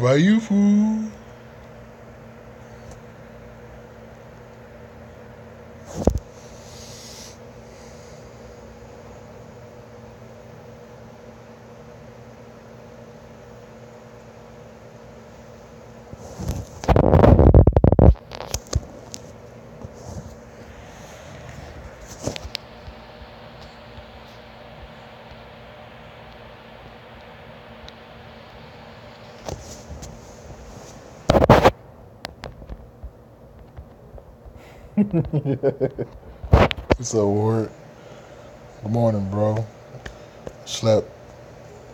Why you fool? What's up, Ward? Good morning, bro. Slept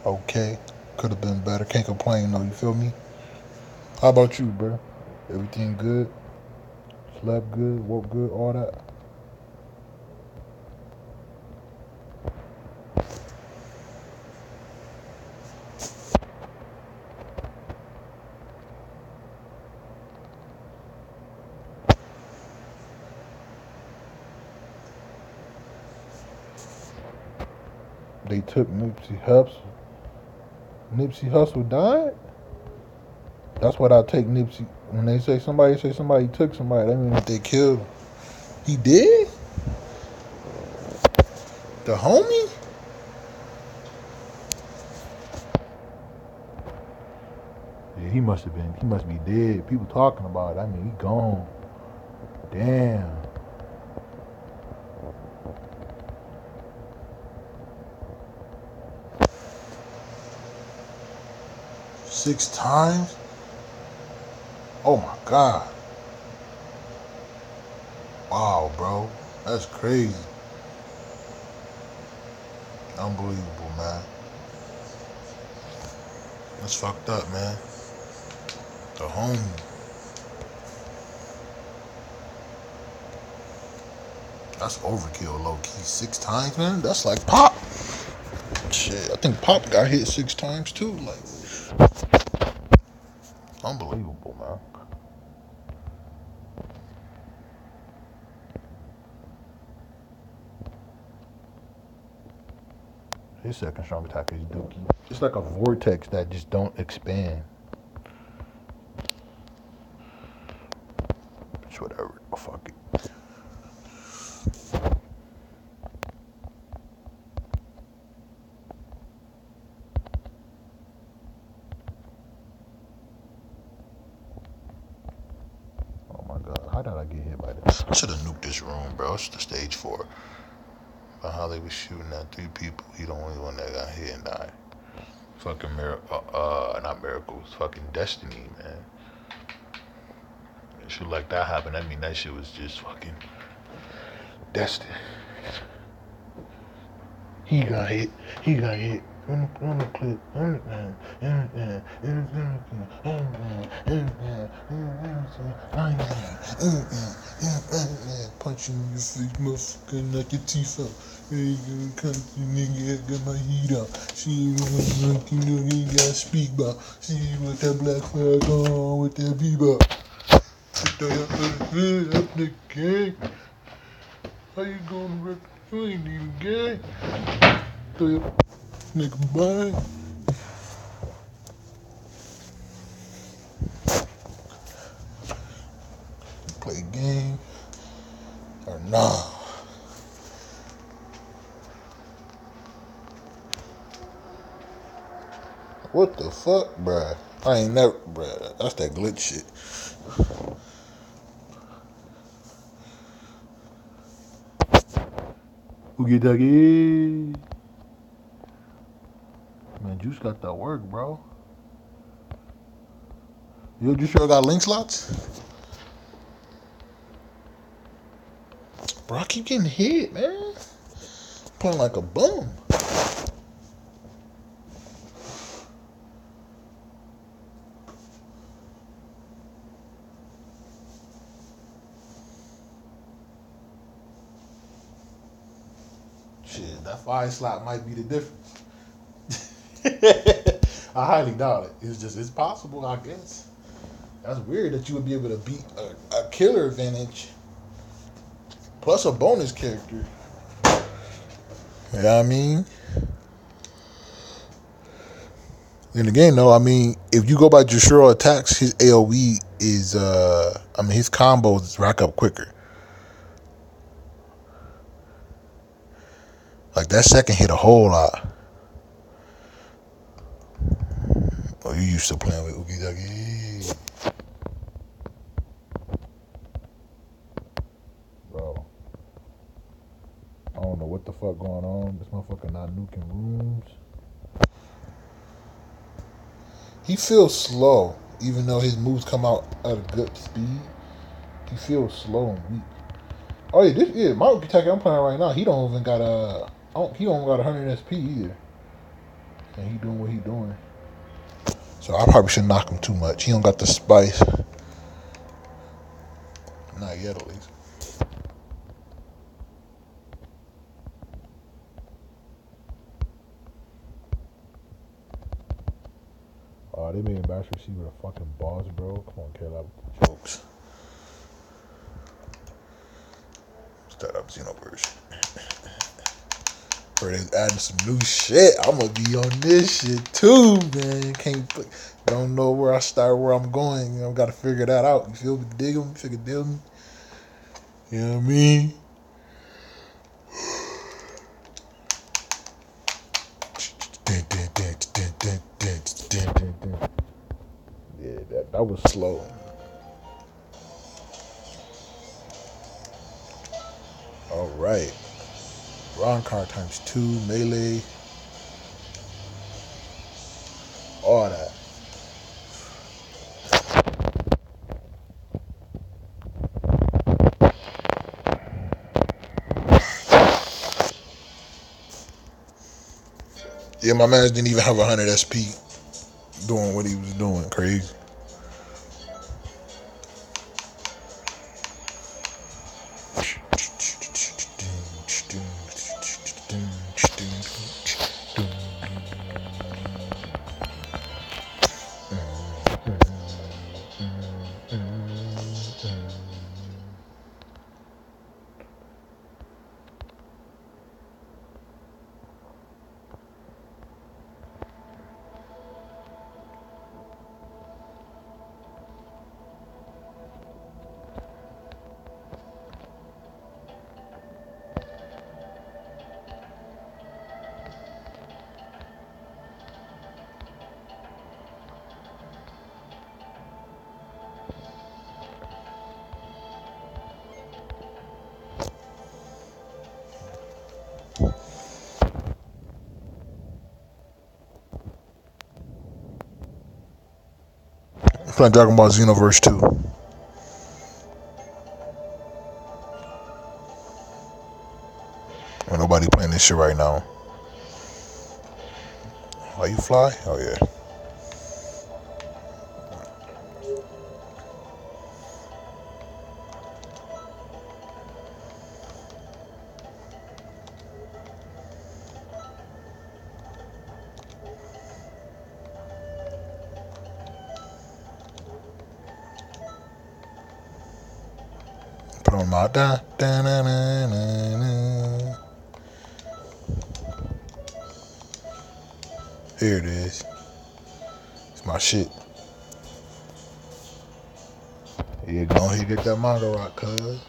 okay. Could have been better. Can't complain, though. You feel me? How about you, bro? Everything good? Slept good? Woke good? All that? They took Nipsey Hussle. Nipsey Hussle died? That's what I take Nipsey. When they say somebody took somebody, that means that they killed him. He did? The homie? Yeah, he must be dead. People talking about it. I mean, he gone. Damn. 6 times? Oh my God. Wow, bro. That's crazy. Unbelievable, man. That's fucked up, man. The homie. That's overkill, low key. 6 times, man. That's like Pop. Shit, I think Pop got hit 6 times too. Like, unbelievable, man. His second strong attack is Dookie. It's like a vortex that just don't expand. It's whatever. Fuck it. Oh my God. How did I get hit by this? I should have nuked this room, bro. It's the stage 4. About how they was shooting at 3 people. He the only one that got hit and died. Fucking not miracles. Fucking destiny, man. Shit like that happened. I mean, that shit was just fucking destined. He got hit. He got hit. On the clip. Punch you in your face, motherfucker, knock your teeth out. Hey, country nigga, got my heat out. See what you gotta speak about. See what that black flag on with that bebop. Up the gang. How you gonna rip? You ain't even gay. Throw your nigga bang. Play game or nah. What the fuck, bruh? I ain't never, bruh. That's that glitch shit. Oogie duggy. Man, Juice got that work, bro. Yo, you sure got link slots? Bro, I keep getting hit, man. Playing like a bum. Shit, that 5 slot might be the difference. I highly doubt it. It's possible, I guess. That's weird that you would be able to beat a killer advantage plus a bonus character. You know what I mean? In the game, though, I mean, if you go by Jushiro attacks, his AoE is, his combos rack up quicker. Like, that second hit a whole lot. Oh, you used to playing with Oogie Duggy. Bro. I don't know what the fuck going on. This motherfucker not nuking rooms. He feels slow, even though his moves come out at a good speed. He feels slow and weak. Oh yeah, my attack I'm playing right now. He don't even got he don't got 100 SP either, and he doing what he doing. So I probably shouldn't knock him too much. He don't got the spice. Not yet, at least. They made a match receiver a fucking boss, bro. Come on, Caleb, with the jokes. Start up Xenoverse. Bro, they adding some new shit. I'm gonna be on this shit too, man. Don't know where I start, where I'm going. You know, gotta figure that out. You feel me? Dig them, figure dig me. You know what I mean? Yeah, that was slow. All right. Ron card times 2, melee. All that. Yeah, my man didn't even have 100 SP doing what he was doing. Crazy. I'm playing Dragon Ball Xenoverse 2. Ain't nobody playing this shit right now. Oh, you fly? Oh, yeah. Put on my da da da da da. Here it is. It's my shit. Yeah, go ahead, get that manga rock, cuz.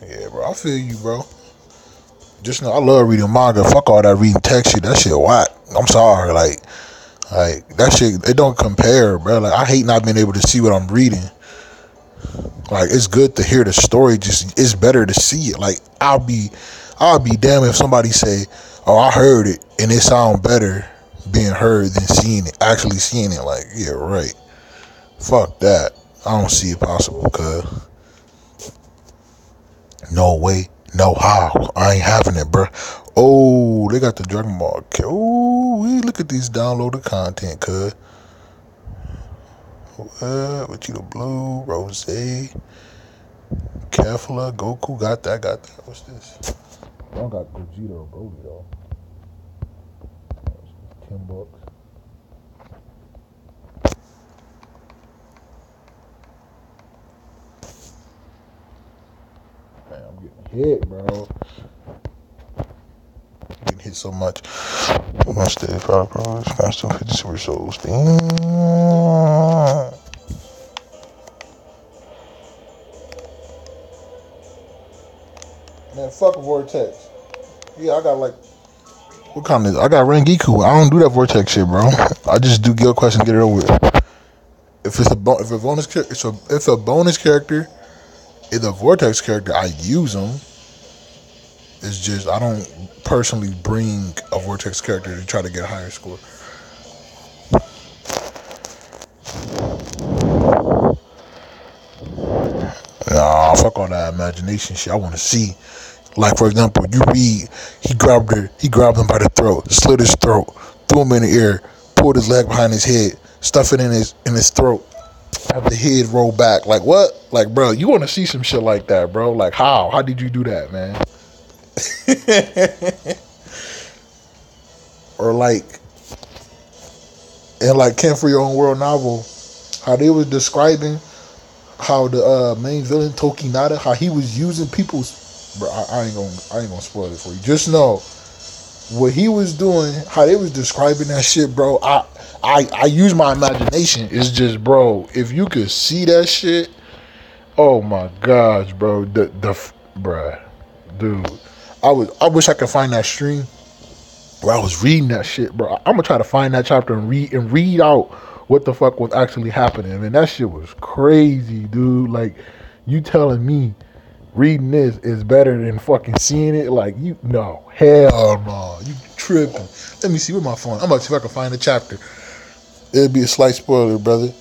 Yeah, bro, I feel you, bro. Just know I love reading manga. Fuck all that reading text shit. That shit whack. I'm sorry, like that shit. It don't compare, bro. Like I hate not being able to see what I'm reading. Like it's good to hear the story. Just it's better to see it. Like I'll be damned if somebody say, "Oh, I heard it," and it sound better being heard than seeing it. Actually seeing it, like yeah, right. Fuck that. I don't see it possible, cuz. No way, no how. I ain't having it, bro. Oh, they got the Dragon Ball. Oh, we look at these downloaded content, cuz. What? Vegeta Blue, Rose. Kefla, Goku, got that. What's this? I don't got Gogeta or Broly though. 10 bucks. Man, I'm getting hit, bro. Getting hit so much. One stay 5 pros, constant 50 super souls. Damn. Man, fuck Vortex. Yeah, I got like. What kind of? I got Rangiku. I don't do that Vortex shit, bro. I just do Guild Quest and get it over with. If it's a bonus character, if a bonus character is a Vortex character, I use them. It's just I don't personally bring a Vortex character to try to get a higher score. Nah, fuck all that imagination shit. I want to see. Like, for example, you read, he grabbed him by the throat, slit his throat, threw him in the air, pulled his leg behind his head, stuffed it in his throat, have the head roll back. Like, what? Like, bro, you want to see some shit like that, bro? Like, how? How did you do that, man? Or like, in like Ken for Your Own World novel, how they was describing how the main villain Tokinada, how he was using people's. Bro, I ain't gonna spoil it for you. Just know what he was doing, how they was describing that shit, bro. I use my imagination. It's just, bro, if you could see that shit, oh my gosh, bro. Bruh, dude. I wish I could find that stream where I was reading that shit, bro. I'm gonna try to find that chapter and read out what the fuck was actually happening. Man, that shit was crazy, dude. Like, you telling me reading this is better than fucking seeing it? Like, you, no, hell no, you tripping. Let me see with my phone. I'm about to see if I can find the chapter. It'll be a slight spoiler, brother.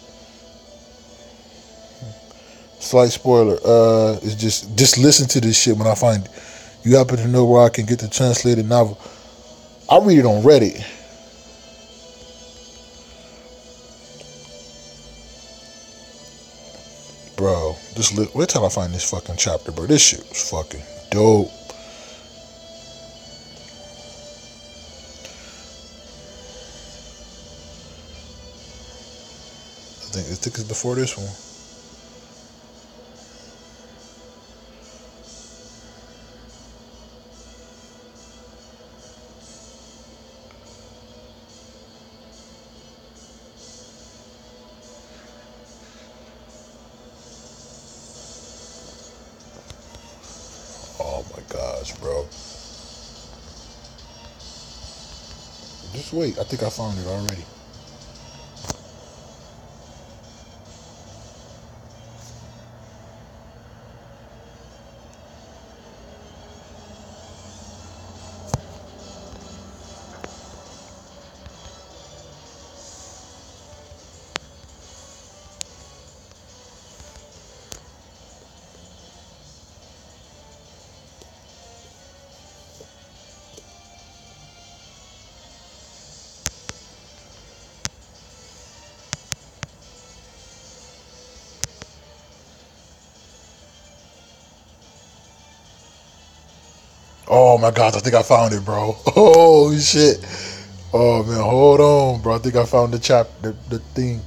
Slight spoiler. It's just listen to this shit when I find it. You happen to know where I can get the translated novel? I read it on Reddit. Bro, wait till I find this fucking chapter, bro. This shit was fucking dope. I think it's before this one. Oh my gosh, bro. Just wait. I think I found it already. Oh my gosh, I think I found it, bro. Oh shit. Oh man, hold on, bro. I think I found the thing.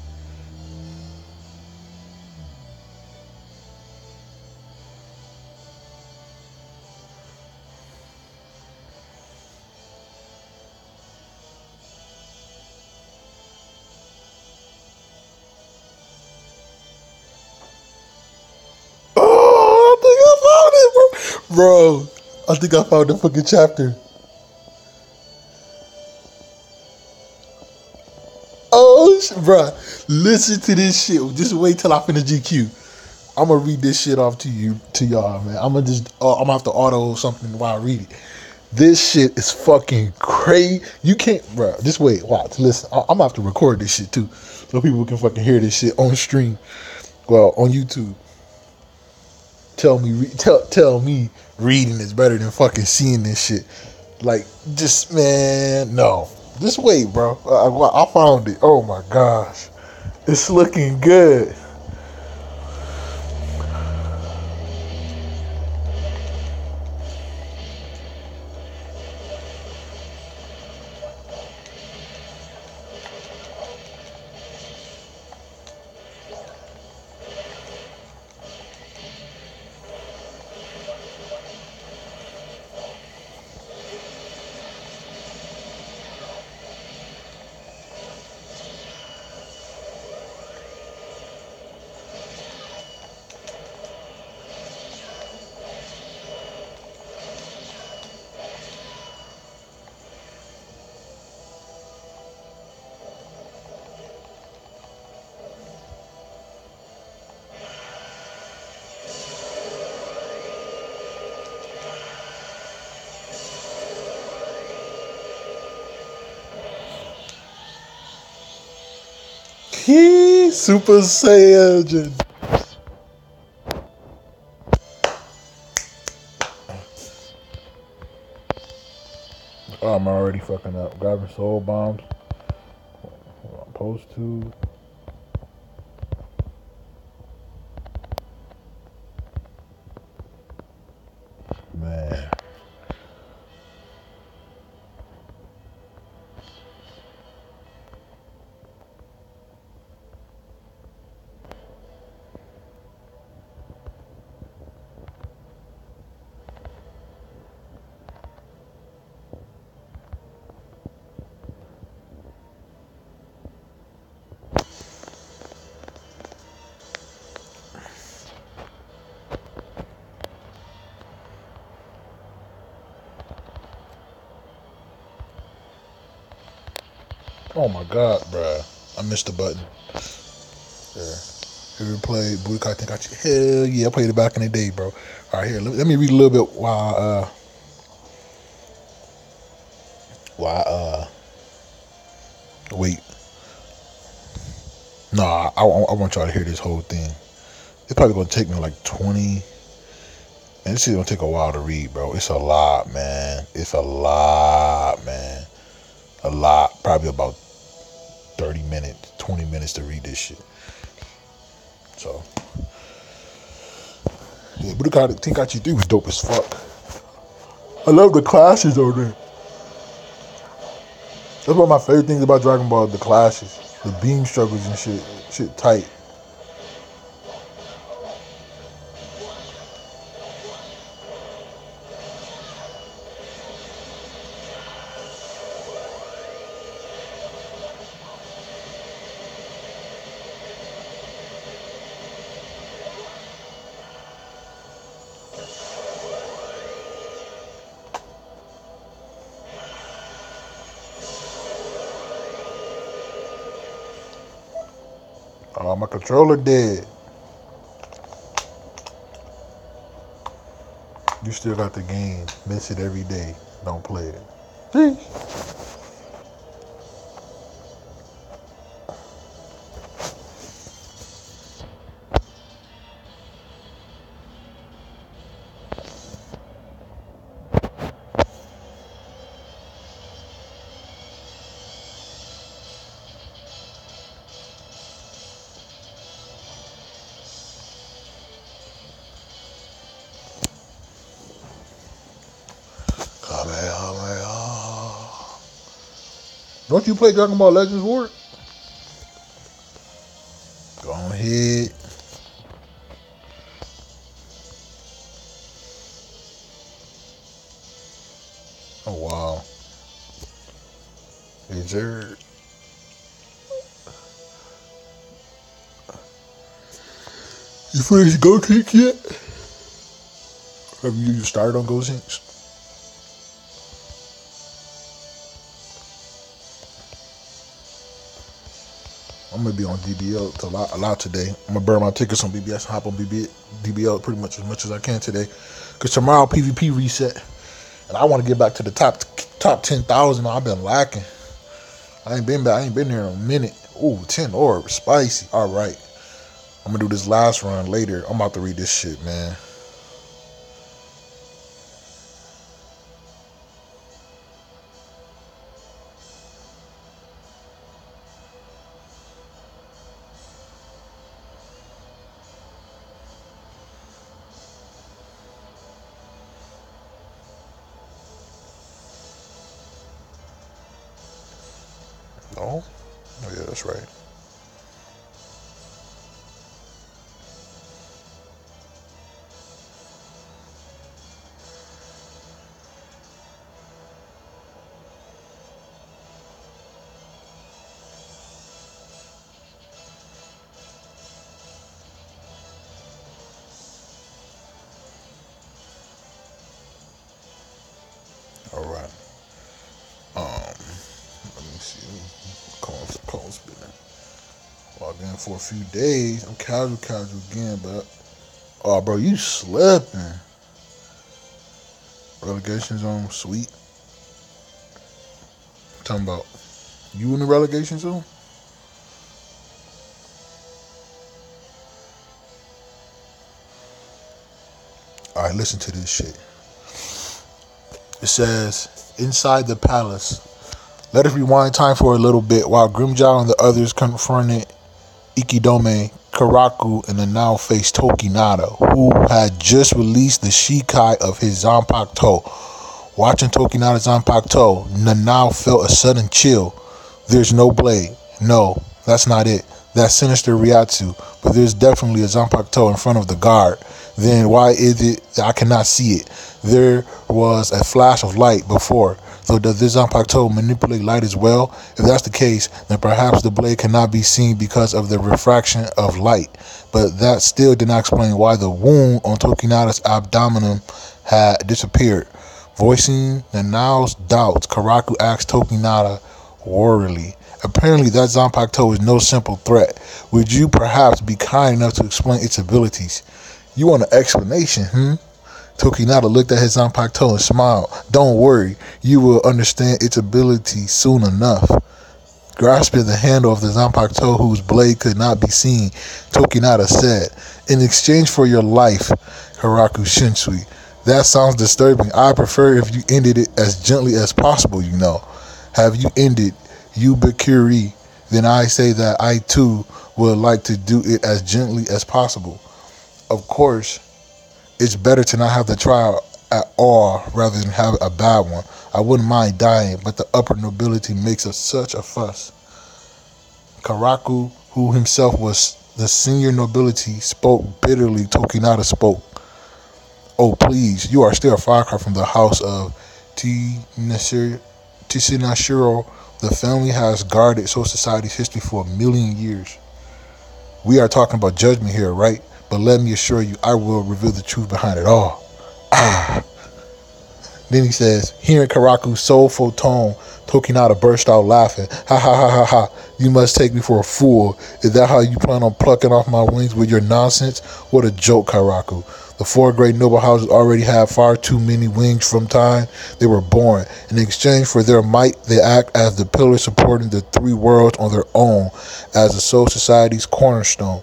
Oh, I think I found it, bro. I think I found the fucking chapter. Oh, bro, listen to this shit. Just wait till I finish GQ. I'm gonna read this shit off to y'all, man. I'm gonna have to auto something while I read it. This shit is fucking crazy. You can't, bro. Just wait, watch, listen. I'm gonna have to record this shit too, so people can fucking hear this shit on stream. Well, on YouTube. Tell me reading is better than fucking seeing this shit. Like, just, man, no. Just wait, bro. I found it. Oh my gosh, it's looking good. He Super Saiyan. Oh, I'm already fucking up. Grabbing soul bombs. I'm supposed to. Man. Oh my god, bruh. I missed the button. Yeah. Ever played Budokai Tenkaichi? Hell yeah, I played it back in the day, bro. Alright, here, let me read a little bit while wait. Nah, I want y'all to hear this whole thing. It's probably gonna take me like 20. And this is gonna take a while to read, bro. It's a lot, man. It's a lot, man. A lot. Probably about 30 minutes, 20 minutes to read this shit. So, yeah, Budokai Tenkaichi 3 was dope as fuck. I love the clashes on there. That's one of my favorite things about Dragon Ball, the clashes. The beam struggles and shit. Shit tight. Oh, my controller dead. You still got the game. Miss it every day. Don't play it. Sheesh. Don't you play Dragon Ball Legends War? Go ahead. Oh wow. Is there? You finished Go Teach yet? Have you started on Go Sinks? I'm gonna be on DBL a lot today. I'm gonna burn my tickets on BBS and hop on DBL pretty much as I can today. Cause tomorrow PvP reset, and I want to get back to the top 10,000. I've been lacking. I ain't been there in a minute. Ooh, 10 orbs, spicy. All right, I'm gonna do this last run later. I'm about to read this shit, man. No? Oh yeah, that's right. All right. Let me see. Call spinning. Logged in for a few days. I'm casual again, but oh, bro, you slipping. Relegation zone, sweet. Talking about you in the relegation zone? Alright, listen to this shit. It says, inside the palace. Let us rewind time for a little bit while Grimmjow and the others confronted Ikidome, Karaku, and the now-faced Tokinada, who had just released the Shikai of his Zanpakuto. Watching Tokinada's Zanpakuto, Nanao felt a sudden chill. There's no blade. No, that's not it. That's sinister Ryatsu, but there's definitely a Zanpakuto in front of the guard. Then why is it that I cannot see it? There was a flash of light before. So does this Zanpakuto manipulate light as well? If that's the case, then perhaps the blade cannot be seen because of the refraction of light. But that still did not explain why the wound on Tokinada's abdomen had disappeared. Voicing Nanao's doubts, Karaku asked Tokinada warily. Apparently that Zanpakuto is no simple threat. Would you perhaps be kind enough to explain its abilities? You want an explanation, Tokinada looked at his Zanpakuto and smiled. Don't worry, you will understand its ability soon enough. Grasping the handle of the Zanpakuto, whose blade could not be seen, Tokinada said, in exchange for your life, Karaku Shinsui. That sounds disturbing. I prefer if you ended it as gently as possible, you know. Have you ended Yubikiri? Then I say that I too would like to do it as gently as possible. Of course, it's better to not have the trial at all rather than have a bad one. I wouldn't mind dying, but the upper nobility makes such a fuss. Karaku, who himself was the senior nobility, spoke bitterly. Tokinada spoke. Oh, please, you are still a far cry from the house of Tsunashiro. The family has guarded Soul Society's history for 1,000,000 years. We are talking about judgment here, right? But let me assure you, I will reveal the truth behind it all. Then he says, hearing Karaku's soulful tone, Tokinada burst out laughing. Ha ha ha ha ha. You must take me for a fool. Is that how you plan on plucking off my wings with your nonsense? What a joke, Karaku. The 4 great noble houses already have far too many wings from time they were born. In exchange for their might, they act as the pillars supporting the 3 worlds on their own, as the Soul Society's cornerstone.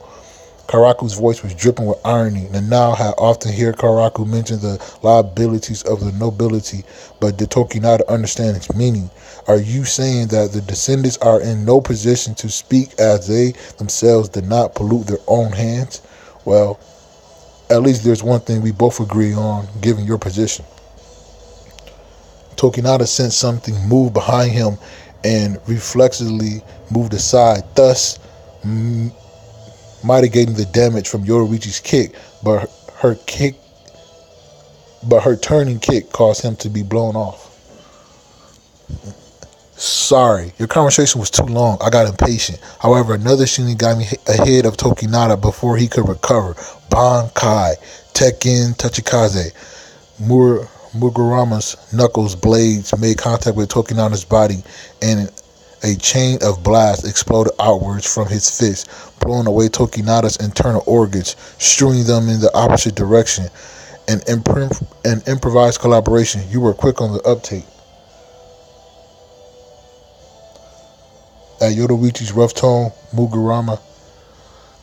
Karaku's voice was dripping with irony. Nanao had often heard Karaku mention the liabilities of the nobility, but did Tokinada understand its meaning? Are you saying that the descendants are in no position to speak as they themselves did not pollute their own hands? Well, at least there's one thing we both agree on, given your position. Tokinada sensed something move behind him and reflexively moved aside, thus mitigating the damage from Yoruichi's kick, but her turning kick caused him to be blown off. Sorry, your conversation was too long. I got impatient. However, another Shinigami ahead of Tokinada before he could recover. Bankai, Tekken, Tachikaze. Mugurama's knuckles blades made contact with Tokinada's body, and a chain of blasts exploded outwards from his fist, blowing away Tokinada's internal organs, strewing them in the opposite direction. An improvised collaboration. You were quick on the uptake. At Yoruichi's rough tone, Mugurama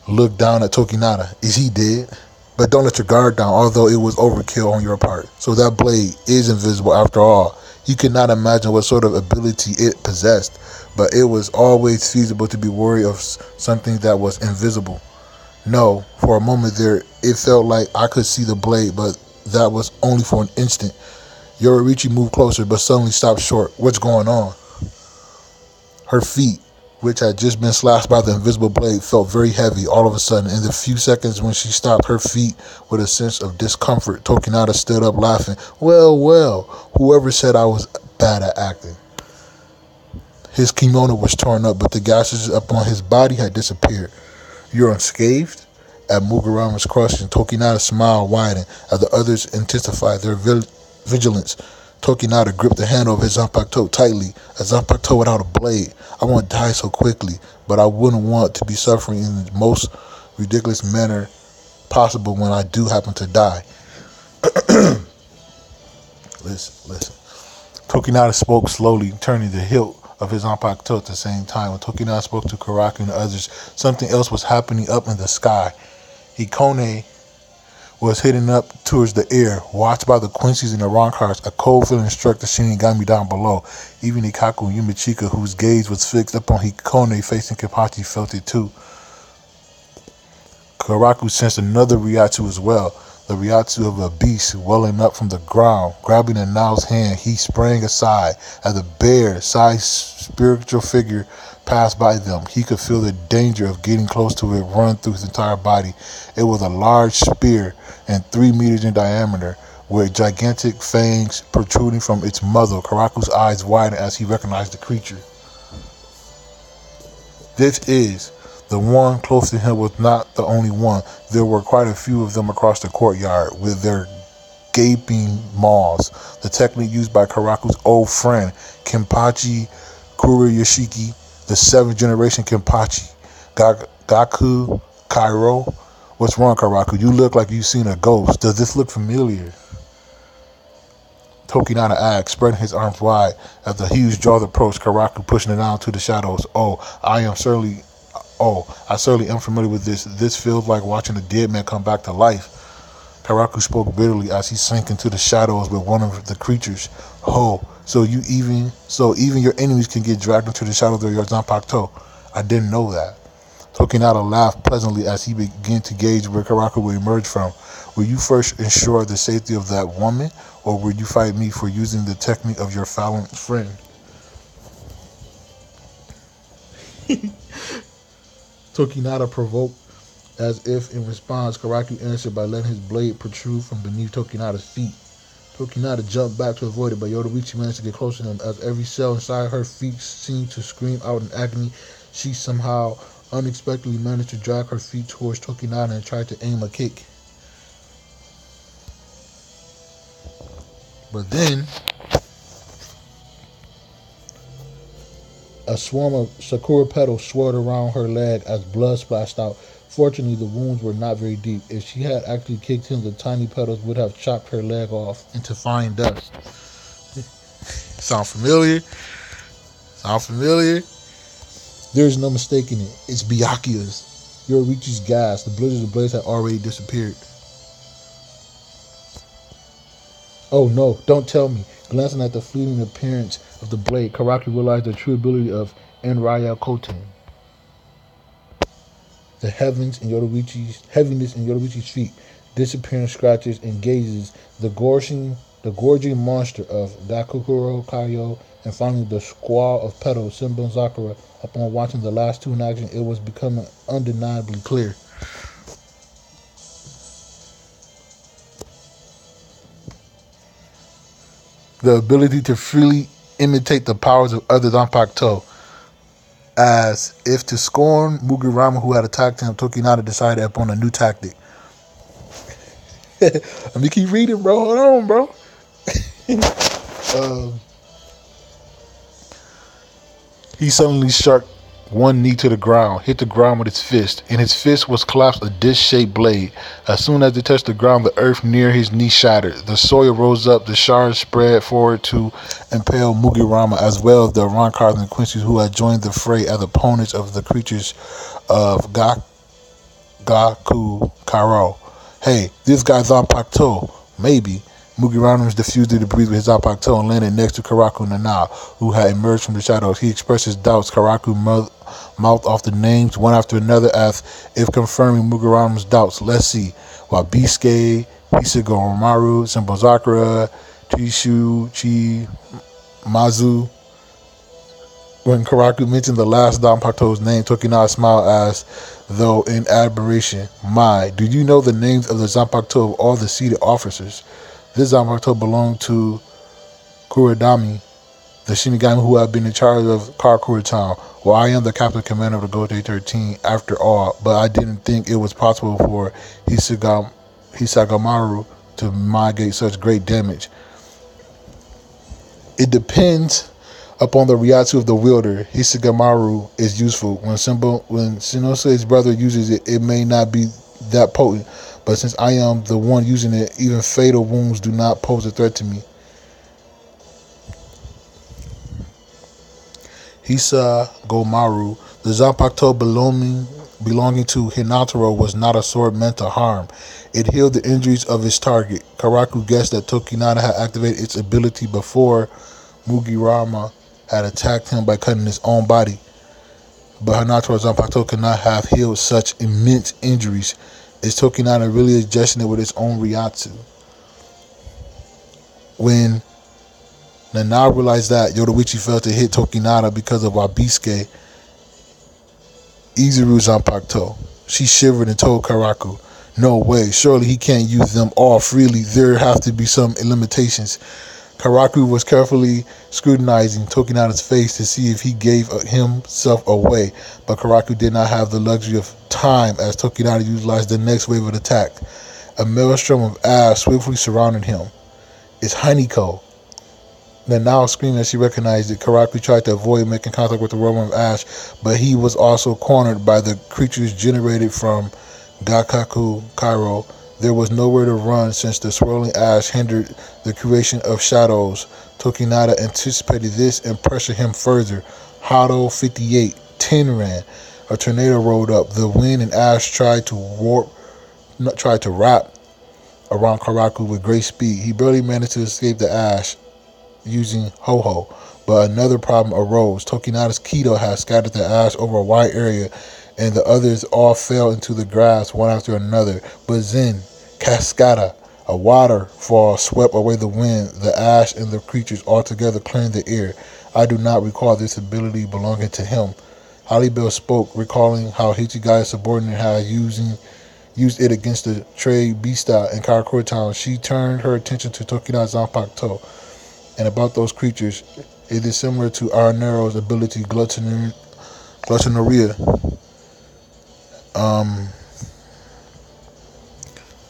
looked down at Tokinada. Is he dead? But don't let your guard down, although it was overkill on your part. So that blade is invisible after all. He could not imagine what sort of ability it possessed, but it was always feasible to be worried of something that was invisible. No, for a moment there, it felt like I could see the blade, but that was only for an instant. Yoruichi moved closer, but suddenly stopped short. What's going on? Her feet, which had just been slashed by the invisible blade, felt very heavy all of a sudden. In the few seconds when she stopped her feet with a sense of discomfort, Tokinada stood up laughing. Well, whoever said I was bad at acting? His kimono was torn up, but the gashes upon his body had disappeared. You're unscathed? At Mugurama's question, Tokinada's smile widened as the others intensified their vigilance. Tokinada gripped the handle of his Zanpakuto tightly, a Zanpakuto without a blade. I won't die so quickly, but I wouldn't want to be suffering in the most ridiculous manner possible when I do happen to die. Listen. Tokinada spoke slowly, turning the hilt of his Zanpakuto at the same time. When Tokinada spoke to Karaku and the others, something else was happening up in the sky. Hikone was heading up towards the air, watched by the Quincy's and the Ronkars. A cold feeling struck the Shinigami down below. Even Ikaku and Yumichika, whose gaze was fixed upon Hikone facing Kenpachi, felt it too. Karaku sensed another Ryatsu as well, the Ryatsu of a beast welling up from the ground. Grabbing Anao's hand, he sprang aside as the bear-sized spiritual figure passed by them. He could feel the danger of getting close to it run through his entire body. It was a large spear and 3 meters in diameter, with gigantic fangs protruding from its muzzle. Karaku's eyes widened as he recognized the creature. This is the one close to him was not the only one. There were quite a few of them across the courtyard with their gaping maws. The technique used by Karaku's old friend, Kenpachi Kurayashiki, the 7th generation Kenpachi. Gaku Kairo. What's wrong, Karaku? You look like you've seen a ghost. Does this look familiar? Tokinata asked, spreading his arms wide as the huge jaws approached. Karaku pushing it down to the shadows. I certainly am familiar with this. This feels like watching a dead man come back to life. Karaku spoke bitterly as he sank into the shadows with one of the creatures. So even your enemies can get dragged into the shadows of your Zanpakuto. I didn't know that. Tokinata laughed pleasantly as he began to gauge where Karaku would emerge from. Will you first ensure the safety of that woman, or will you fight me for using the technique of your fallen friend? Tokinata provoked. As if in response, Karaku answered by letting his blade protrude from beneath Tokinata's feet. Tokinata jumped back to avoid it, but Yoruichi managed to get close to him. As every cell inside her feet seemed to scream out in agony, she somehow unexpectedly managed to drag her feet towards Tokinata and tried to aim a kick. But then, a swarm of sakura petals swirled around her leg as blood splashed out. Fortunately, the wounds were not very deep. If she had actually kicked him, the tiny petals would have chopped her leg off into fine dust. Sound familiar? There's no mistaking it. It's Byakuya's. Yoruichi's gas. The blizzards of blaze had already disappeared. Oh no, don't tell me. Glancing at the fleeting appearance of the blade, Karaku realized the true ability of Enraya Koten. The heaviness in Yoruichi's feet, disappearing scratches and gazes, the gorging monster of Gakukuro Kaio, and finally the squall of petals symboling Sakura. Upon watching the last two in action, it was becoming undeniably clear. The ability to freely imitate the powers of other Zanpakuto. As if to scorn Mugiwara, who had attacked him, Tokinata decided upon a new tactic. Let me keep reading, bro. Hold on, bro. He suddenly struck one knee to the ground, hit the ground with his fist. In his fist was clasped a disc-shaped blade. As soon as it touched the ground, the earth near his knee shattered. The soil rose up, the shards spread forward to impale Mugiwara, as well as the Ronkars and Quincy's who had joined the fray as opponents of the creatures of Gaku Karo. Hey, this guy's Zanpakuto. Maybe. Mugiwara diffused the debris with his Zanpakuto and landed next to Karaku Nanao, who had emerged from the shadows. He expressed his doubts. Karaku mouthed off the names one after another as if confirming Mugiwara's doubts. Let's see. Wabisuke, Hisagoromaru, Senbonzakura, Chishu, Chi, Mazu. When Karaku mentioned the last Zanpakuto's name, Tokinata smiled as though in admiration. My, do you know the names of the Zanpakuto of all the seated officers? This Zanpakuto belonged to Kurodami, the Shinigami who had been in charge of Karakura Town. Well, I am the captain commander of the Gotei 13 after all, but I didn't think it was possible for Hisagamaru to mitigate such great damage. It depends upon the Ryatsu of the wielder. Hisagamaru is useful. When Shinosuke's brother uses it, it may not be that potent. But since I am the one using it, even fatal wounds do not pose a threat to me. Hisagoromaru, the Zanpakuto belonging belonging to Hinataro was not a sword meant to harm. It healed the injuries of its target. Karaku guessed that Tokinata had activated its ability before Mugirama had attacked him by cutting his own body. But Hinataro's Zanpakuto could not have healed such immense injuries. Is Tokinata really adjusting it with its own Ryatsu? When Nana realized that, Yoruichi failed to hit Tokinata because of Wabisuke Izuru Zanpakuto. She shivered and told Karaku, "No way, surely he can't use them all freely. There have to be some limitations." Karaku was carefully scrutinizing Tokinata's face to see if he gave himself away, but Karaku did not have the luxury of time as Tokinata utilized the next wave of attack. A maelstrom of ash swiftly surrounded him. "It's Haniko." Nanao screamed as she recognized it. Karaku tried to avoid making contact with the whirlwind of ash, but he was also cornered by the creatures generated from Gakaku Kairo. There was nowhere to run since the swirling ash hindered the creation of shadows. Tokinata anticipated this and pressured him further. Hado 58, Tenran. A tornado rolled up. The wind and ash tried to wrap around Karaku with great speed. He barely managed to escape the ash using Ho-Ho, but another problem arose. Tokinata's Kido had scattered the ash over a wide area, and the others all fell into the grass one after another. But then, Cascada, a waterfall, swept away the wind, the ash, and the creatures altogether clearing the air. I do not recall this ability belonging to him. Halibel spoke, recalling how Hichigaya's subordinate had used it against the trade Beasta in Karakura Town. She turned her attention to Tokinata's Zanpakuto. And about those creatures, it is similar to Aranero's ability, Gluttonaria.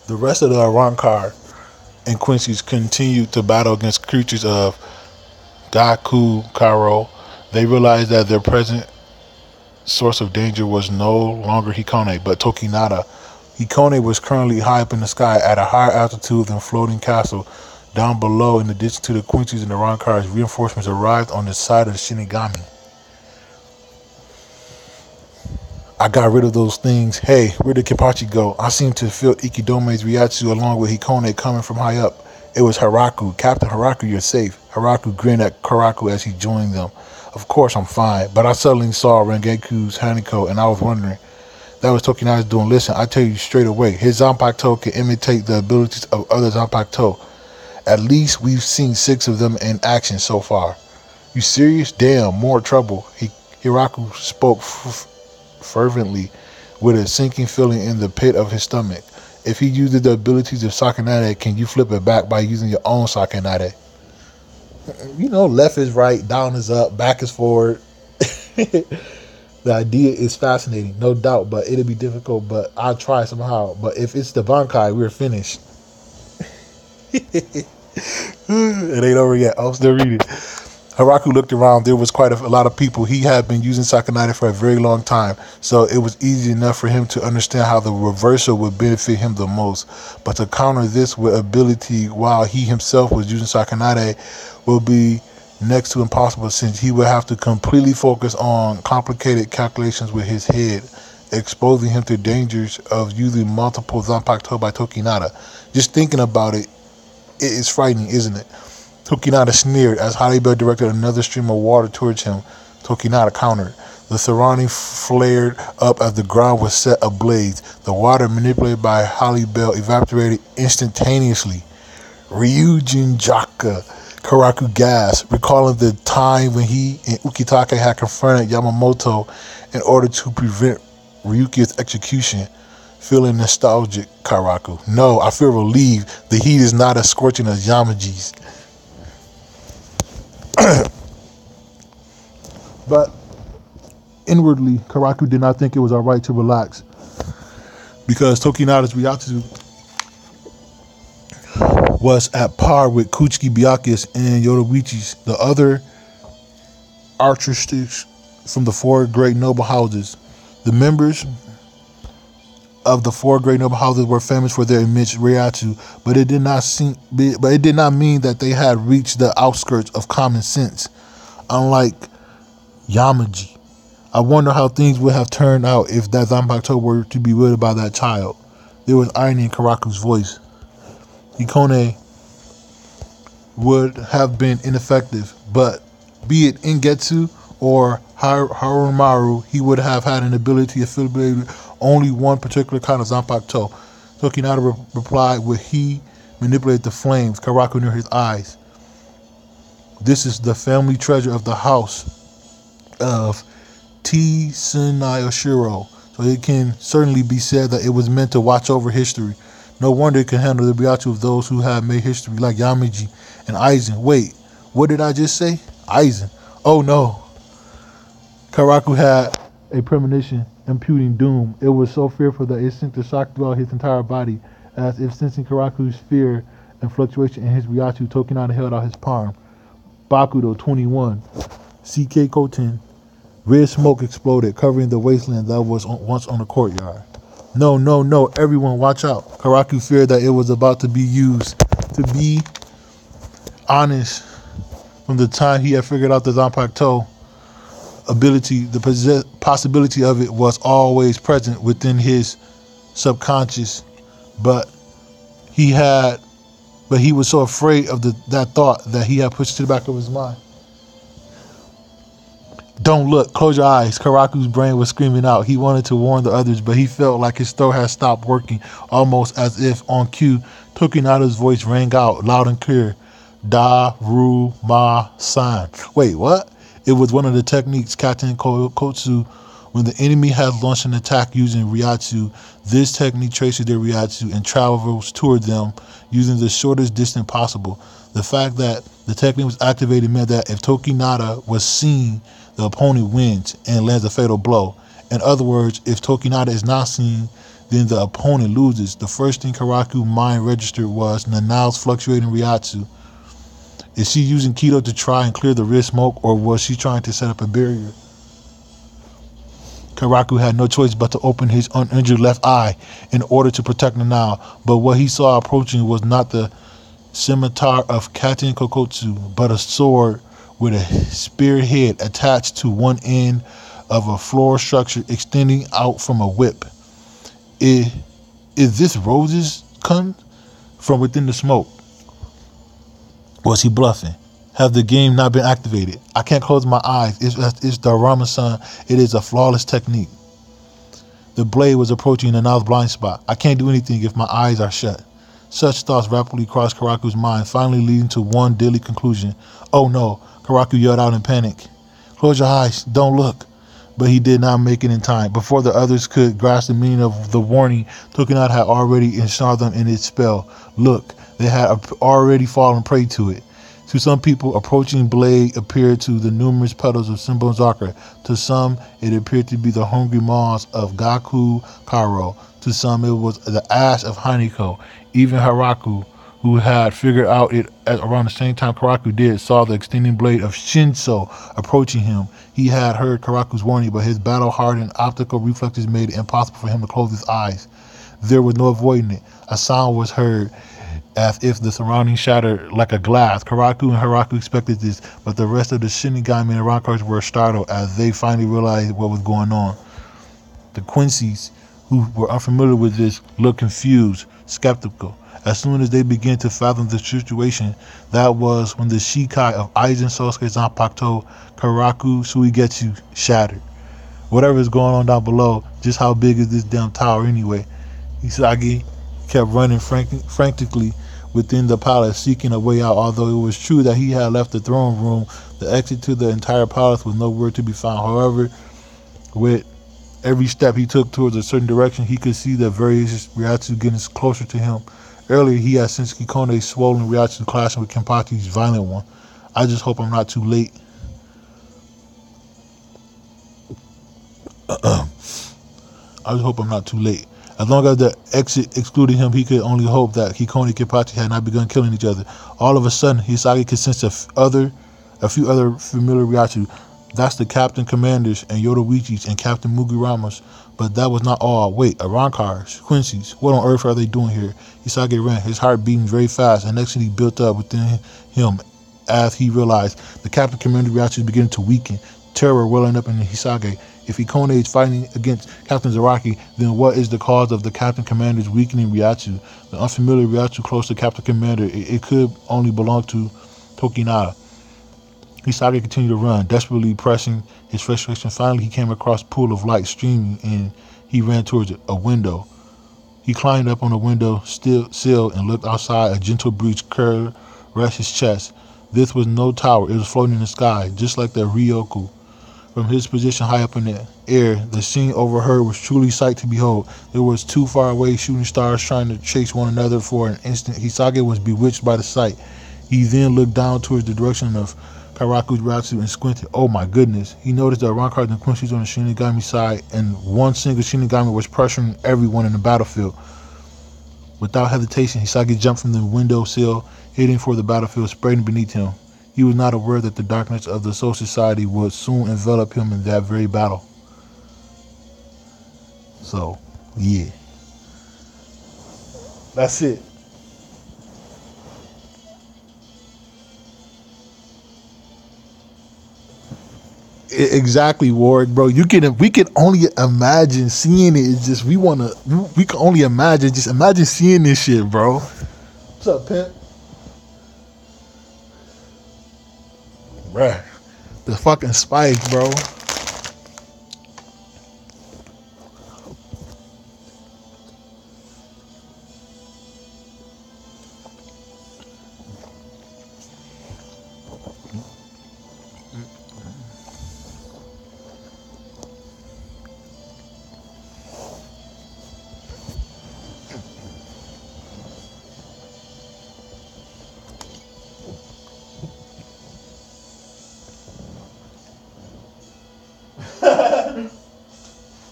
The rest of the Arrancar and Quincy's continued to battle against creatures of Gaku Karo. They realized that their present source of danger was no longer Hikone, but Tokinata. Hikone was currently high up in the sky at a higher altitude than Floating Castle. Down below, in addition to the Quincy's and the Rancars, reinforcements arrived on the side of the Shinigami. I got rid of those things. Hey, where did Kenpachi go? I seem to feel Ikidome's Ryatsu along with Hikone coming from high up. It was Haraku. Captain Haraku, you're safe. Haraku grinned at Karaku as he joined them. Of course I'm fine, but I suddenly saw Rengeku's Haniko and I was wondering. That was Tokinata's doing. Listen, I tell you straight away, his Zanpakuto can imitate the abilities of other Zanpakuto. At least we've seen 6 of them in action so far. You serious? Damn, more trouble. Hiraku spoke fervently with a sinking feeling in the pit of his stomach. If he uses the abilities of Sakanade, can you flip it back by using your own Sakanade? You know, left is right, down is up, back is forward. The idea is fascinating, no doubt, but it'll be difficult, but I'll try somehow. But if it's the Bankai, we're finished. It ain't over yet. I'll still read it. Haraku looked around. There was quite a lot of people. He had been using Sakanade for a very long time, so it was easy enough for him to understand how the reversal would benefit him the most. But to counter this with ability while he himself was using Sakanade will be next to impossible, since he would have to completely focus on complicated calculations with his head, exposing him to dangers of using multiple Zanpakuto by Tokinata. Just thinking about it, it is frightening, isn't it? Tokinata sneered as Halibel directed another stream of water towards him. Tokinata countered. The surrounding flared up as the ground was set ablaze. The water manipulated by Halibel evaporated instantaneously. Ryujin Jaka, Karaku gasped, recalling the time when he and Ukitake had confronted Yamamoto in order to prevent Ryuki's execution. Feeling nostalgic, Karaku. No, I feel relieved. The heat is not as scorching as Yamaji's. But inwardly, Karaku did not think it was alright to relax, because Tokinata's Ryatsu was at par with Kuchiki Byakuya's and Yoruichi's, the other archers from the 4 great noble houses. The members of the 4 great noble houses were famous for their immense Ryatsu, but it did not mean that they had reached the outskirts of common sense. Unlike Yamaji, I wonder how things would have turned out if that Zanpakuto were to be wielded by that child. There was irony in Karaku's voice. Hikone would have been ineffective, but be it Ingetsu or Harumaru, he would have had an ability affiliated with only one particular kind of Zanpakuto. Tokinata replied with he manipulated the flames, Karaku near his eyes. This is the family treasure of the house of T. Senai Oshiro, so it can certainly be said that it was meant to watch over history. No wonder it can handle the Byaku of those who have made history like Yamaji and Aizen. Wait, what did I just say? Aizen. Oh no. Karaku had a premonition imputing doom. It was so fearful that it sent a shock throughout his entire body, as if sensing Karaku's fear and fluctuation in his Byaku, Tokinata held out his palm. Bakudo 21. CK Koten. Red smoke exploded, covering the wasteland that was once on the courtyard. No, no, no, everyone watch out. Karaku feared that it was about to be used. To be honest, from the time he had figured out the Zanpakuto ability, the possibility of it was always present within his subconscious, but he was so afraid of that thought that he had pushed to the back of his mind. Don't look, close your eyes. Karaku's brain was screaming out. He wanted to warn the others, but he felt like his throat had stopped working, almost as if on cue. Tokinata's voice rang out loud and clear. Da-ru-ma-san. Wait, what? It was one of the techniques Captain Kotsu. When the enemy has launched an attack using Ryatsu, this technique traces their Ryatsu and travels toward them using the shortest distance possible. The fact that the technique was activated meant that if Tokinata was seen, the opponent wins and lands a fatal blow. In other words, if Tokinata is not seen, then the opponent loses. The first thing Karaku's mind registered was Nanao's fluctuating Ryatsu. Is she using Kido to try and clear the red smoke, or was she trying to set up a barrier? Karaku had no choice but to open his uninjured left eye in order to protect Nanao, but what he saw approaching was not the scimitar of Katen Kokotsu, but a sword with a spearhead attached to one end of a floor structure extending out from a whip. Is this Rose's come from within the smoke? Was he bluffing? Have the game not been activated? I can't close my eyes. It's the Rama-san. It is a flawless technique. The blade was approaching Nanao's blind spot. I can't do anything if my eyes are shut. Such thoughts rapidly crossed Karaku's mind, finally leading to one deadly conclusion. Oh no, Karaku yelled out in panic. Close your eyes, don't look. But he did not make it in time. Before the others could grasp the meaning of the warning, Tokinata had already ensnared them in its spell. Look, they had already fallen prey to it. To some people, approaching blade appeared to the numerous petals of Simbonzaka. To some, it appeared to be the hungry maws of Gaku Karo. To some, it was the ash of Haniko. Even Haraku, who had figured out it at around the same time Karaku did, saw the extending blade of Shinso approaching him. He had heard Karaku's warning, but his battle-hardened optical reflexes made it impossible for him to close his eyes. There was no avoiding it. A sound was heard, as if the surroundings shattered like a glass. Karaku and Haraku expected this, but the rest of the Shinigami and Rankars were startled as they finally realized what was going on. The Quincy's, who were unfamiliar with this, looked confused, skeptical. As soon as they began to fathom the situation, that was when the Shikai of Aizen Sosuke Zanpakuto Karaku Suigetsu shattered. Whatever is going on down below, just how big is this damn tower anyway? Hisagi kept running frantically within the palace, seeking a way out. Although it was true that he had left the throne room, the exit to the entire palace was nowhere to be found. However, with every step he took towards a certain direction, he could see the various Ryatsu getting closer to him. Earlier, he had sensed Kikone's swollen Ryatsu clashing with Kenpachi's violent one. I just hope I'm not too late. As long as the exit excluded him, he could only hope that Kikone and Kenpachi had not begun killing each other. All of a sudden, Hisagi could sense a few other familiar Ryatsu. That's the Captain Commanders and Yodoichis and Captain Mugiramas. But that was not all. Wait, Arankars, Quincy's, what on earth are they doing here? Hisagi ran, his heart beating very fast, and next thing he built up within him as he realized the Captain Commander Ryatsu was beginning to weaken, terror welling up in Hisagi. If Hikone is fighting against Captain Zaraki, then what is the cause of the Captain Commander's weakening Ryatsu? The unfamiliar Ryatsu close to Captain Commander, it could only belong to Tokinada. Hisage continued to run, desperately pressing his frustration. Finally, he came across a pool of light streaming, and he ran towards a window. He climbed up on the window sill and looked outside. A gentle breeze curved rest his chest. This was no tower. It was floating in the sky, just like the Ryoku. From his position high up in the air, the scene overhead was truly sight to behold. There was two faraway shooting stars trying to chase one another for an instant. Hisage was bewitched by the sight. He then looked down towards the direction of Kairaku's Ryatsu and squinted. Oh my goodness. He noticed that Rancard and Quincy's on the Shinigami side, and one single Shinigami was pressuring everyone in the battlefield. Without hesitation, Hisage jumped from the window sill, heading for the battlefield spreading beneath him. He was not aware that the darkness of the Soul Society would soon envelop him in that very battle. So, yeah. That's it. Exactly, Ward, bro. We can only imagine seeing it. It's just we can only imagine. Just imagine seeing this shit, bro. What's up, pimp? Bruh. The fucking spike, bro.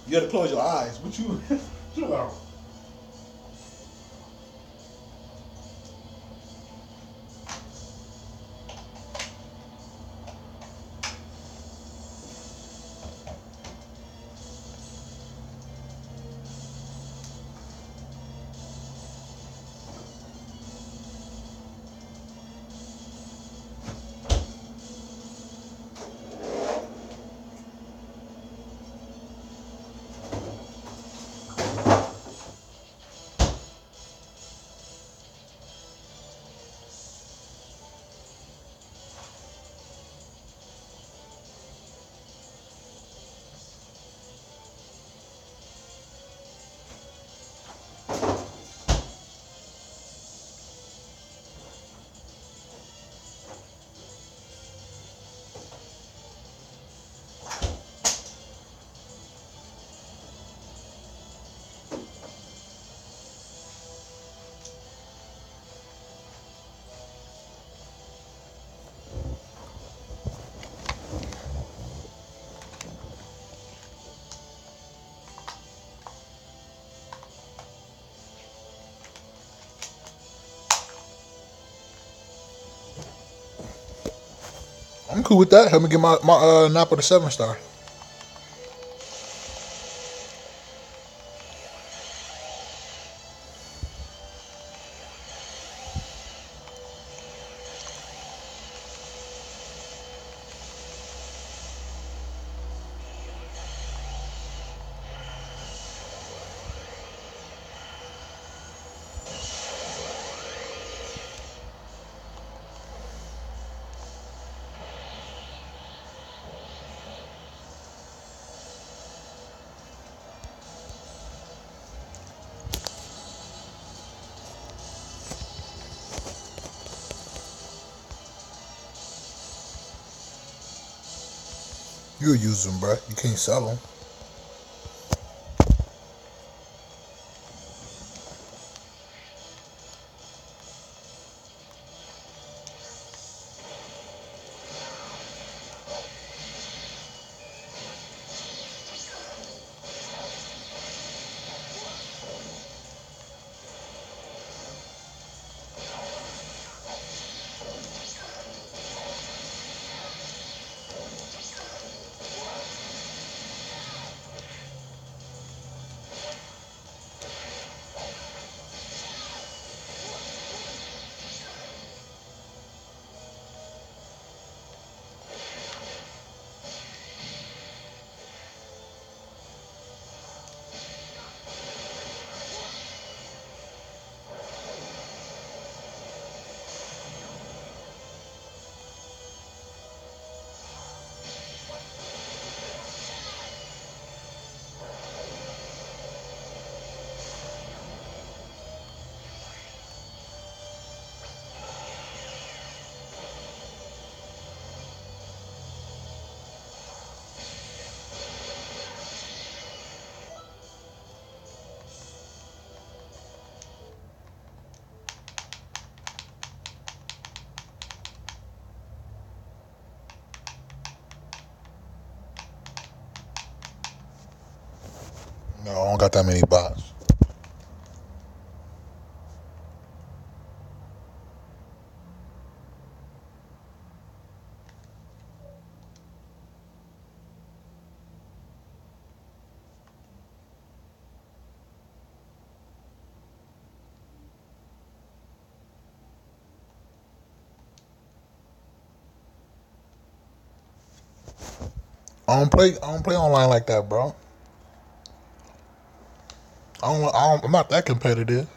You gotta close your eyes. What you about? I'm cool with that. Help me get my nap with a 7-star. You'll use them, bro. You can't sell them. No, I don't got that many bots. I don't play online like that, bro. I'm not that competitive.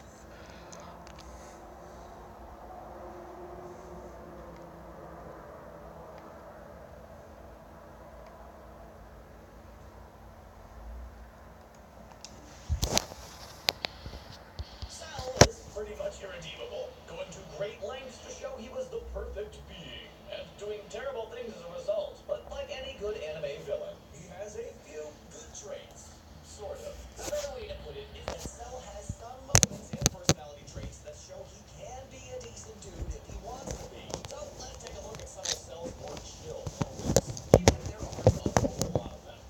Sal is pretty much irredeemable, going to great lengths to show he was the perfect being, and doing terrible things as a result. But like any good anime villain, he has a few good traits. Sort of. A better way to put it is that Cell has some moments and personality traits that show he can be a decent dude if he wants to be. So let's take a look at some of Cell's more chill moments, even if there aren't a whole lot of them.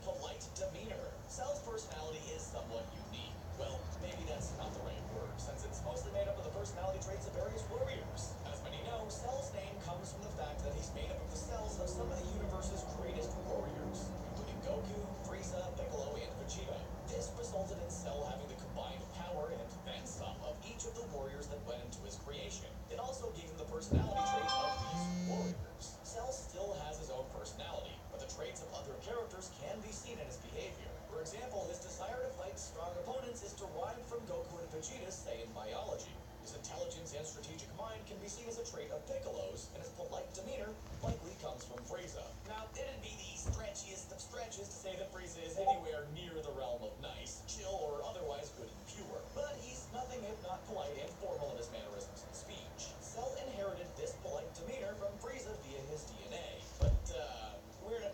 Polite demeanor. Cell's personality is somewhat unique. Well, maybe that's not the right word, since it's mostly made up of the personality traits of various warriors. As many know, Cell's name comes from the fact that he's made up of the cells of some of the universe's greatest warriors, including Goku, Frieza, Piccolo, and Vegeta. This resulted in Cell having the combined power and then some of each of the warriors that went into his creation. It also gave him the personality traits of these warriors. Cell still has his own personality, but the traits of other characters can be seen in his behavior. For example, his desire to fight strong opponents is derived from Goku and Vegeta's Saiyan biology. His intelligence and strategic mind can be seen as a trait of Piccolo's, and his polite demeanor likely comes from Frieza. Now, it'd be the stretchiest of stretches to say that Frieza is anywhere near the realm of nice, chill, or otherwise good and pure. But he's nothing if not polite and formal in his mannerisms and speech. Cell inherited this polite demeanor from Frieza via his DNA. But,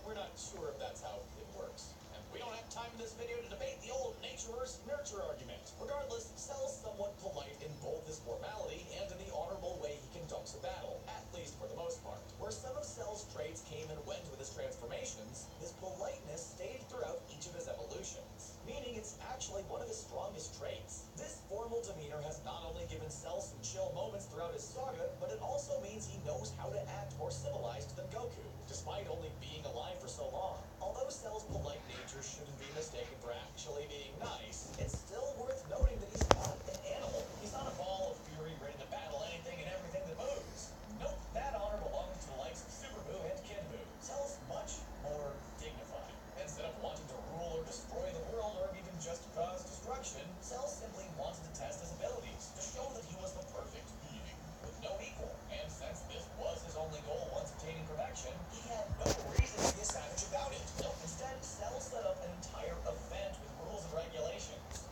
we're not sure if that's how it works. And we don't have time in this video to debate the old nature versus nurture argument. Regardless, Cell's somewhat polite in both his formality and in the honorable way he conducts a battle, at least for the most part. Where some of Cell's traits came and went with his transformations, his politeness stayed throughout each of his evolutions, meaning it's actually one of his strongest traits. This formal demeanor has not only given Cell some chill moments throughout his saga, but it also means he knows how to act more civilized than Goku, despite only being alive for so long. Although Cell's polite nature shouldn't be mistaken for actually being nice, it's still worth noting that he's not an animal. He's not a ball of fury ready to battle anything and everything that moves. Nope, that honor belongs to the likes of Super Buu and Kid Buu. Cell's much more dignified. Instead of wanting to rule or destroy the world or even just cause destruction, Cell simply wanted to test his abilities, to show that he was the perfect being, with no equal. And since this was his only goal once attaining perfection, he had no reason to be a savage about it. No, instead, Cell set up an entire event with rules and regulations.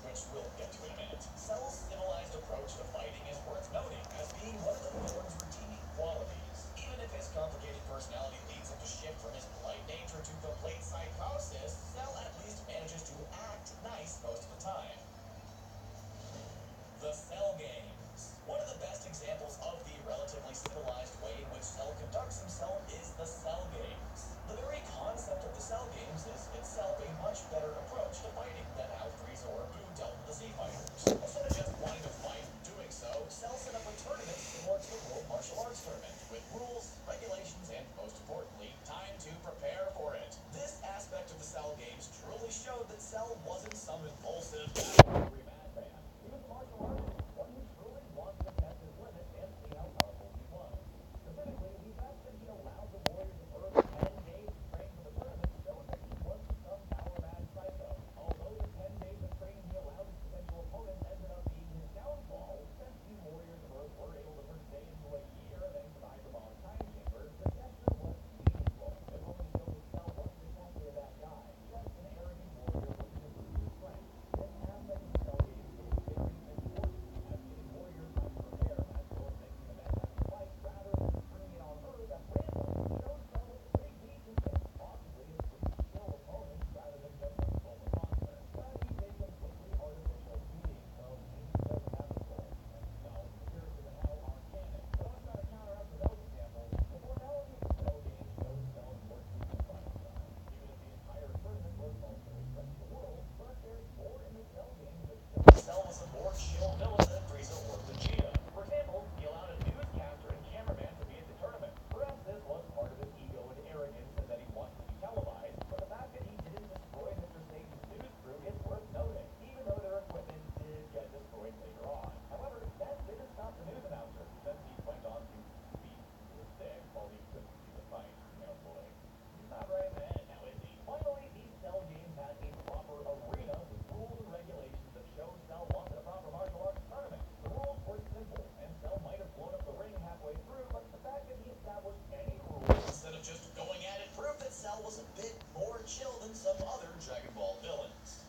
Cell was a bit more chill than some other Dragon Ball villains.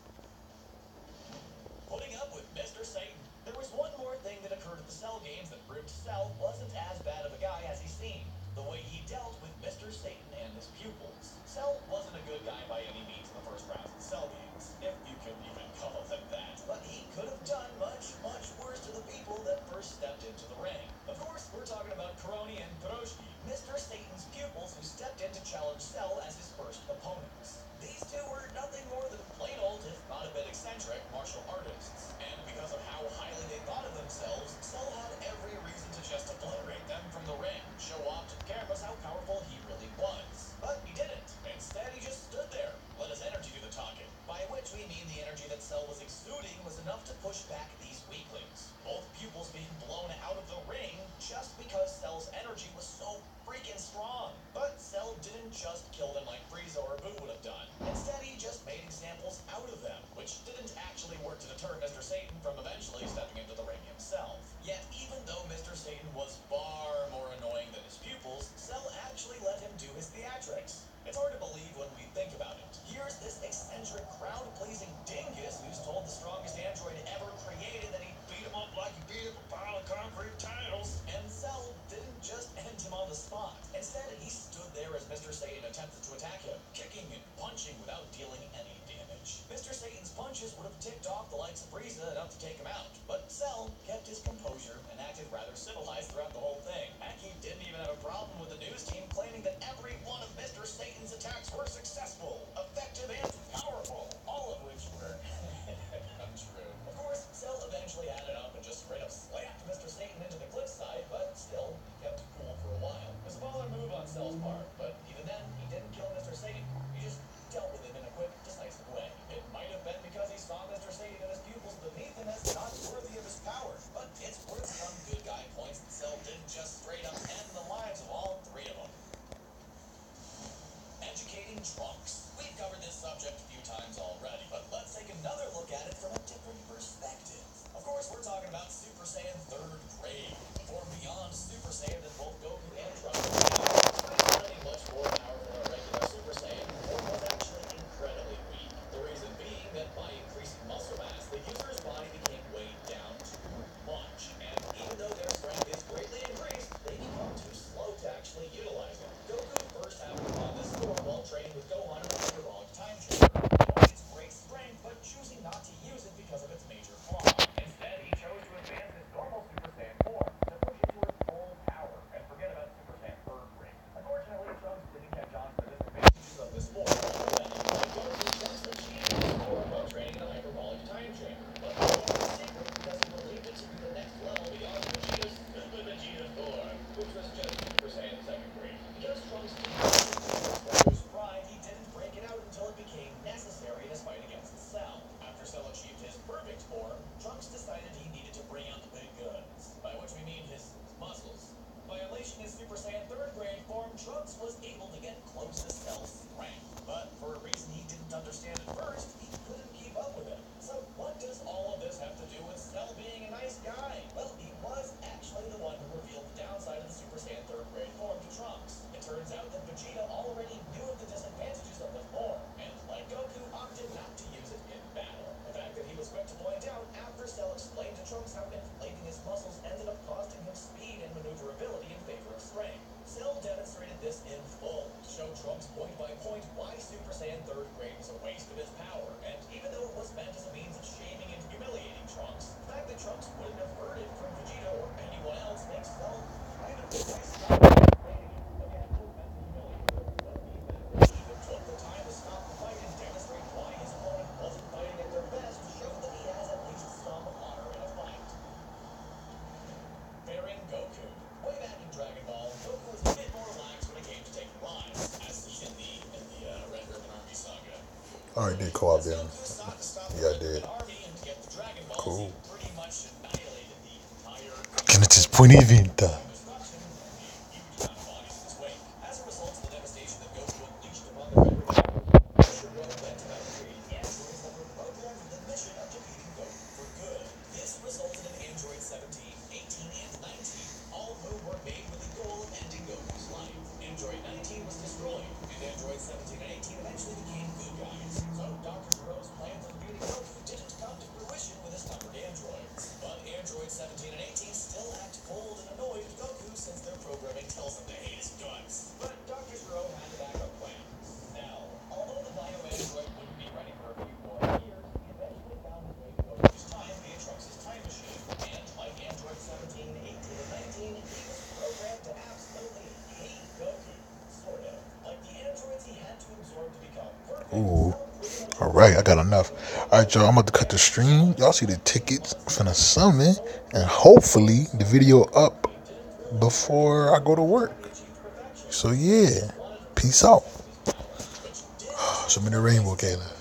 Putting up with Mr. Satan. There was one more thing that occurred at the Cell games that proved Cell wasn't as bad of a guy as he seemed. The way he dealt with Mr. Satan and his pupils. Cell wasn't a good guy by any means in the first rounds of the Cell games, if you could even call them that. But he could have done much, much worse to the people that first stepped into the ring. Of course, we're talking about Karoni and Kuroshki, Mr. Satan's pupils who stepped in to challenge Cell as his first opponents. These two were nothing more than plain old, if not a bit eccentric, martial artists. And because of how highly they thought of themselves, Cell had every reason to just obliterate them from the ring, show off to the cameras how powerful he really was. But he didn't. Instead, he just stood there, let his energy do the talking. By which we mean the energy that Cell was exuding was enough to push back these weaklings. Both pupils being blown out of the ring just because Cell's energy was so freaking strong. But Cell didn't just kill them like Frieza or Boo would have done. Instead, he just made examples out of them, which didn't actually work to deter Mr. Satan from eventually stepping into the ring himself. Yet, even though Mr. Satan was far more annoying than his pupils, Cell actually let him do his theatrics. It's hard to believe when we think about it. Here's this eccentric, crowd-pleasing dingus who's told the strongest android ever created that he beat him up like he beat up a pile of concrete tiles. And Cell didn't just end him on the spot. Instead, he stood there as Mr. Satan attempted to attack him, kicking and punching without dealing any damage. Mr. Satan's punches would have ticked off the likes of Frieza enough to take him out, but Cell kept his composure and acted rather civilized throughout the whole thing. Heck, he didn't even have a problem with the news team claiming that every one of Mr. Satan's attacks were successful, effective, and powerful, all of which were untrue. Of course, Cell eventually had it up and just straight up slapped Mr. Satan into the cliffside, but still, he kept cool for a while. It was a baller move on Cell's part, but even then, he didn't kill Mr. Satan. He just dealt with him in a quick, decisive way. It might have been because he saw Mr. Satan and his pupils beneath him as not worthy of his power, but it's worth some good guy points that Cell didn't just straight up end the lives of all three of them. Educating Trunks. We've covered this subject a few times already, but let's take another look at it from a different perspective. Of course, we're talking about Super Saiyan 3rd grade, the form beyond Super Saiyan that both Goku and Trunks were. Despite not being much more powerful than a regular Super Saiyan, the form was actually incredibly weak. The reason being that by increasing muscle mass, the user's body became weighed down too much, and even though their strength is greatly increased, they become too slow to actually utilize it. Goku first happened upon this form while training with Gohan in the hyperbolic time chamber, knowing its great strength, but choosing not to use it because of its major flaw. Instead, he chose to advance his normal Super Saiyan form to push it to its full power and forget about Super Saiyan 3rd grade. Unfortunately, Trunks didn't catch on to the disadvantages of this form, and like Goku, Trunks achieved this form while training in a hyperbolic time chamber, but it was a secret because he believed it to be the next level beyond Vegeta's Vegeta form, which was just Super Saiyan 2nd grade. Because Trunks didn't Goku's pride, he didn't break it out until it became necessary in his fight against Cell. After Cell achieved his perfect form, Trunks decided he needed to bring out the big guns, by which we mean his muscles. By unleashing his Super Saiyan 3rd grade form, Trunks was able to get close to Cell's strength. But for a reason he didn't understand at first, he couldn't keep up with it. So what does all of this have to do with Cell being a nice guy? Well, he was actually the one who revealed the downside of the Super Saiyan 3rd grade form to Trunks. It turns out that Vegeta already knew of the disadvantages of the form, and like Goku, opted not to use it in battle. A fact that he was quick to point out after Cell explained to Trunks how inflating his muscles ended up costing him speed and maneuverability in favor of strength. Cell demonstrated this in full, to show Trunks point by point why Super Saiyan 3rd grade was a waste of his power, and even though it was meant as a means of shaming and humiliating Trunks, the fact that Trunks wouldn't have heard it from Vegeta or anyone else makes Cell kind of a nice guy. Again, it was meant to humiliate him, but he even took the time to stop the fight and demonstrate why his opponent wasn't fighting at their best, to show that he has at least some honor in a fight. Bearing Goku. Way back in Dragon Ball, Goku was a bit more relaxed when it came to taking lives, as seen in the Red Ribbon Army saga. Alright, did co-op then. Goku sought to stop the Yeah, I Red did. Ribbon Army and get the Dragon Balls, Cool. he pretty much annihilated the entire Que no te pone venta. destruction and a huge amount of bodies in his wake. As a result of the devastation that Goku unleashed upon the Red Ribbon Army, Mr. Road went about creating androids that were programmed with the mission of defeating Goku for good. This resulted in Android 17, 18, and 19, all of whom were made with the goal of ending Goku's life. Android 19 was destroyed, and Android 17 17 and 18 eventually became good guys. So Dr. Gero's plan for defeating Goku didn't come to fruition with his numbered androids. But androids 17 and 18 still act cold and annoyed with Goku since their programming tells them to hate his guts. But Dr. Gero had a backup plan. Now, although the bio android wouldn't be ready for a few more years, he eventually found his way to Goku's time via Trunks' time machine. And like android 17, 18, and 19, he was programmed to absolutely hate Goku. Sort of. Like the androids he had to absorb to become perfect. Ooh. Alright, I got enough. Alright, y'all, I'm about to cut the stream. Y'all see the tickets finna summon. And hopefully the video up before I go to work. So yeah. Peace out. Show me the rainbow, Kayla.